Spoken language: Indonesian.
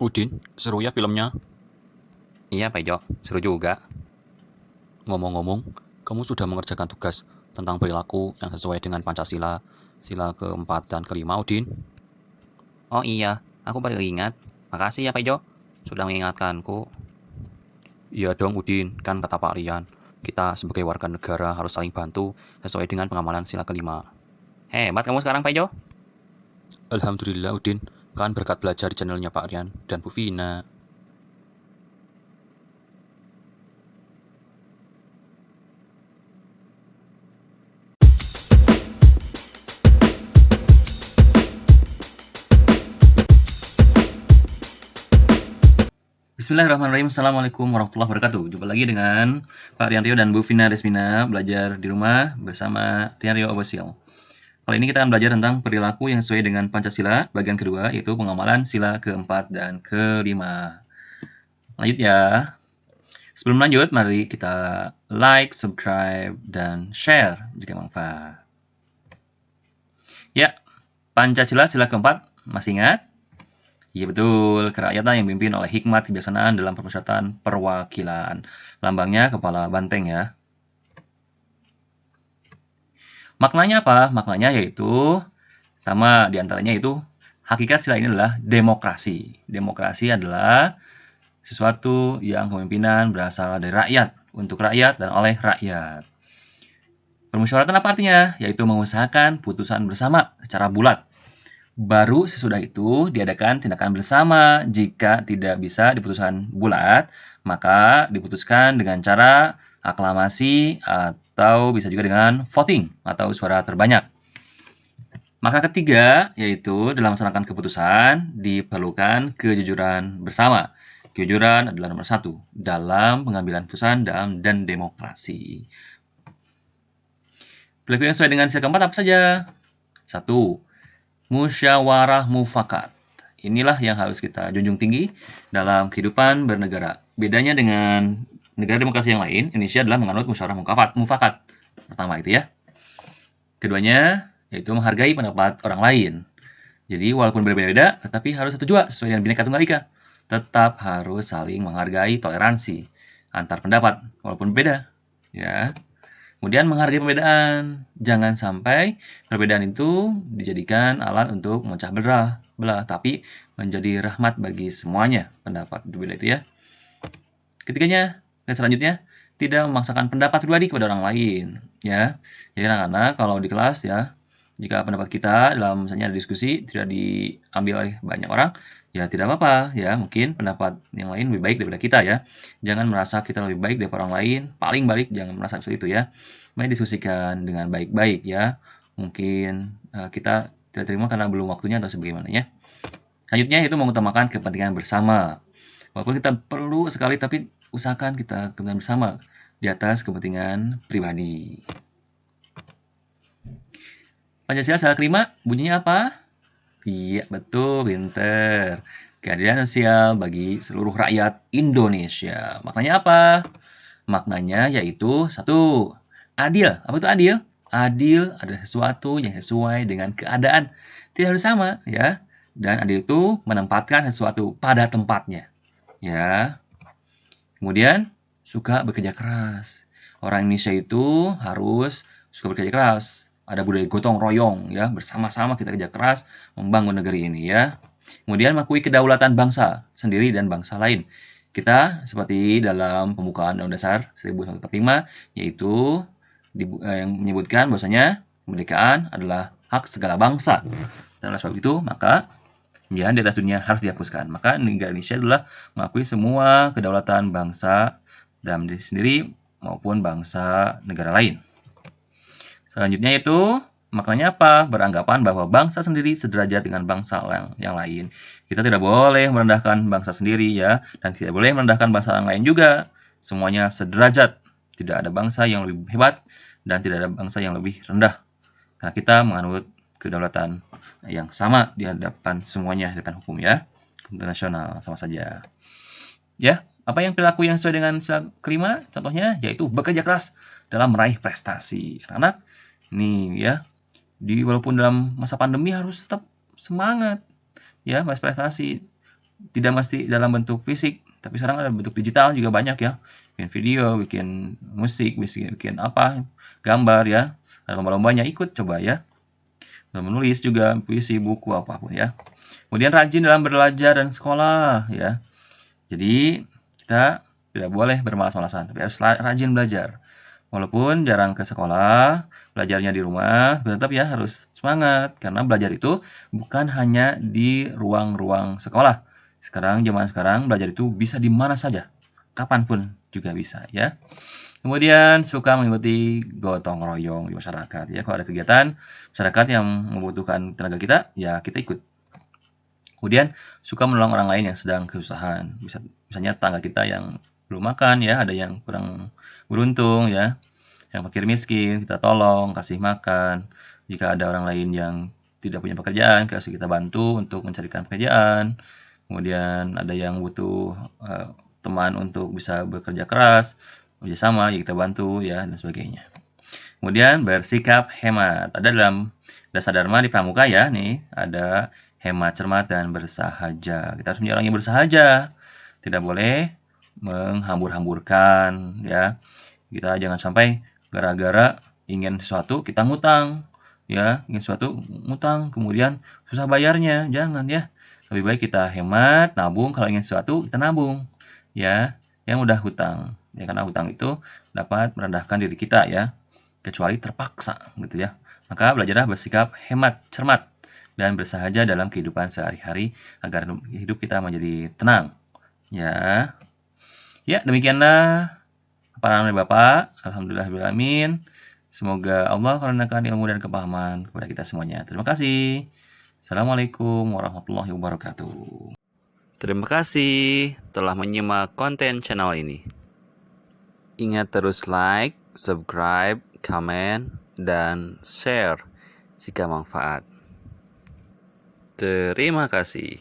Udin, seru ya filmnya. Iya, Pak Ijo, seru juga. Ngomong-ngomong, kamu sudah mengerjakan tugas tentang perilaku yang sesuai dengan Pancasila, sila keempat dan kelima, Udin? Oh iya, aku baru ingat. Makasih ya, Pak Ijo, sudah mengingatkanku. Iya dong, Udin, kan kata Pak Rian, kita sebagai warga negara harus saling bantu sesuai dengan pengamalan sila kelima. Hebat kamu sekarang, Pak Ijo. Alhamdulillah, Udin, kan berkat belajar di channelnya Pak Rian dan Bu Vina. Bismillahirrahmanirrahim. Assalamualaikum warahmatullahi wabarakatuh. Jumpa lagi dengan Pak Rian Rio dan Bu Vina Desmina belajar di rumah bersama Rian Rio Official. Kali ini kita akan belajar tentang perilaku yang sesuai dengan Pancasila, bagian kedua, yaitu pengamalan sila keempat dan kelima. Lanjut ya. Sebelum lanjut, mari kita like, subscribe, dan share jika manfaat. Ya, Pancasila sila keempat, masih ingat? Iya betul, kerakyatan yang dipimpin oleh hikmat kebijaksanaan dalam permusyawaratan perwakilan. Lambangnya kepala banteng ya. Maknanya apa? Maknanya yaitu, pertama diantaranya itu, hakikat sila ini adalah demokrasi. Demokrasi adalah sesuatu yang kepemimpinan berasal dari rakyat, untuk rakyat dan oleh rakyat. Permusyawaratan apa artinya? Yaitu mengusahakan putusan bersama secara bulat. Baru sesudah itu diadakan tindakan bersama. Jika tidak bisa diputuskan bulat, maka diputuskan dengan cara aklamasi atau bisa juga dengan voting atau suara terbanyak. Maka ketiga, yaitu dalam melaksanakan keputusan diperlukan kejujuran bersama. Kejujuran adalah nomor satu dalam pengambilan keputusan dan demokrasi. Perilaku yang sesuai dengan sila keempat apa saja? 1. Musyawarah mufakat. Inilah yang harus kita junjung tinggi dalam kehidupan bernegara. Bedanya dengan negara demokrasi yang lain, Indonesia adalah menganut musyawarah mufakat. Pertama itu ya. Keduanya yaitu menghargai pendapat orang lain. Jadi walaupun berbeda-beda, tetapi harus satu jua sesuai dengan Bhinneka Tunggal Ika. Tetap harus saling menghargai toleransi antar pendapat walaupun berbeda. Ya. Kemudian menghargai perbedaan. Jangan sampai perbedaan itu dijadikan alat untuk memecah belah, tapi menjadi rahmat bagi semuanya pendapat berbeda itu ya. Ketiganya, dan selanjutnya, tidak memaksakan pendapat pribadi kepada orang lain, ya. Jadi anak-anak kalau di kelas ya, jika pendapat kita dalam misalnya diskusi tidak diambil oleh banyak orang, ya tidak apa-apa ya, mungkin pendapat yang lain lebih baik daripada kita ya. Jangan merasa kita lebih baik daripada orang lain, paling balik jangan merasa seperti itu ya. Mari diskusikan dengan baik-baik ya. Mungkin kita tidak terima karena belum waktunya atau sebagaimana ya. Selanjutnya itu mengutamakan kepentingan bersama. Walaupun kita perlu sekali, tapi usahakan kita kepentingan bersama di atas kepentingan pribadi. Pancasila sila kelima, bunyinya apa? Iya, betul, pinter. Keadilan sosial bagi seluruh rakyat Indonesia. Maknanya apa? Maknanya yaitu 1. Adil. Apa itu adil? Adil adalah sesuatu yang sesuai dengan keadaan. Tidak harus sama, ya. Dan adil itu menempatkan sesuatu pada tempatnya. Ya. Kemudian, suka bekerja keras. Orang Indonesia itu harus suka bekerja keras. Ada budaya gotong royong ya, bersama-sama kita kerja keras membangun negeri ini ya. Kemudian mengakui kedaulatan bangsa sendiri dan bangsa lain. Kita seperti dalam pembukaan Undang-Undang Dasar 1945 yaitu yang menyebutkan bahwasanya kemerdekaan adalah hak segala bangsa. Dan oleh sebab itu maka penjajahan di atas dunia harus dihapuskan. Maka negara Indonesia adalah mengakui semua kedaulatan bangsa dalam diri sendiri maupun bangsa negara lain. Selanjutnya itu, maknanya apa? Beranggapan bahwa bangsa sendiri sederajat dengan bangsa yang lain. Kita tidak boleh merendahkan bangsa sendiri ya, dan tidak boleh merendahkan bangsa yang lain juga. Semuanya sederajat. Tidak ada bangsa yang lebih hebat dan tidak ada bangsa yang lebih rendah. Karena kita menganut kedaulatan yang sama di hadapan semuanya, di hadapan hukum ya. Internasional sama saja. Ya, apa yang perilaku yang sesuai dengan kelima? Contohnya yaitu bekerja keras dalam meraih prestasi. Anak nih ya, walaupun dalam masa pandemi harus tetap semangat ya, meraih prestasi. tidak mesti dalam bentuk fisik, tapi sekarang ada bentuk digital juga banyak ya. Bikin video, bikin musik, bikin apa, gambar ya. Ada lomba-lombanya, ikut coba ya. Menulis juga, puisi, buku, apapun ya. Kemudian rajin dalam belajar dan sekolah ya. Jadi kita tidak boleh bermalas-malasan, tapi harus rajin belajar. Walaupun jarang ke sekolah, belajarnya di rumah, tetap ya harus semangat. Karena belajar itu bukan hanya di ruang-ruang sekolah. Zaman sekarang belajar itu bisa di mana saja, kapanpun juga bisa ya. Kemudian suka mengikuti gotong royong di masyarakat ya. Kalau ada kegiatan masyarakat yang membutuhkan tenaga kita, ya kita ikut. Kemudian suka menolong orang lain yang sedang kesusahan. Misalnya tetangga kita yang belum makan ya, ada yang kurang beruntung ya, yang fakir miskin, kita tolong, kasih makan. Jika ada orang lain yang tidak punya pekerjaan, kita bantu untuk mencarikan pekerjaan. Kemudian ada yang butuh teman untuk bisa bekerja keras, bekerjasama, ya kita bantu ya, dan sebagainya. Kemudian bersikap hemat. Ada dalam Dasar Dharma di Pramuka ya, nih ada hemat, cermat, dan bersahaja. Kita harus menjadi orang yang bersahaja. Tidak boleh menghambur-hamburkan ya. Kita jangan sampai gara-gara ingin sesuatu kita ngutang ya, ingin sesuatu ngutang kemudian susah bayarnya, jangan ya. Lebih baik kita hemat, nabung. Kalau ingin sesuatu kita nabung ya, yang udah hutang ya, karena hutang itu dapat merendahkan diri kita ya, kecuali terpaksa gitu ya. Maka belajarlah bersikap hemat, cermat, dan bersahaja dalam kehidupan sehari-hari agar hidup kita menjadi tenang ya. Ya, demikianlah paparan oleh Bapak. Alhamdulillahirrahmanirrahim. Semoga Allah karuniakan ilmu dan kepahaman kepada kita semuanya. Terima kasih. Assalamualaikum warahmatullahi wabarakatuh. Terima kasih telah menyimak konten channel ini. Ingat terus like, subscribe, comment, dan share jika manfaat. Terima kasih.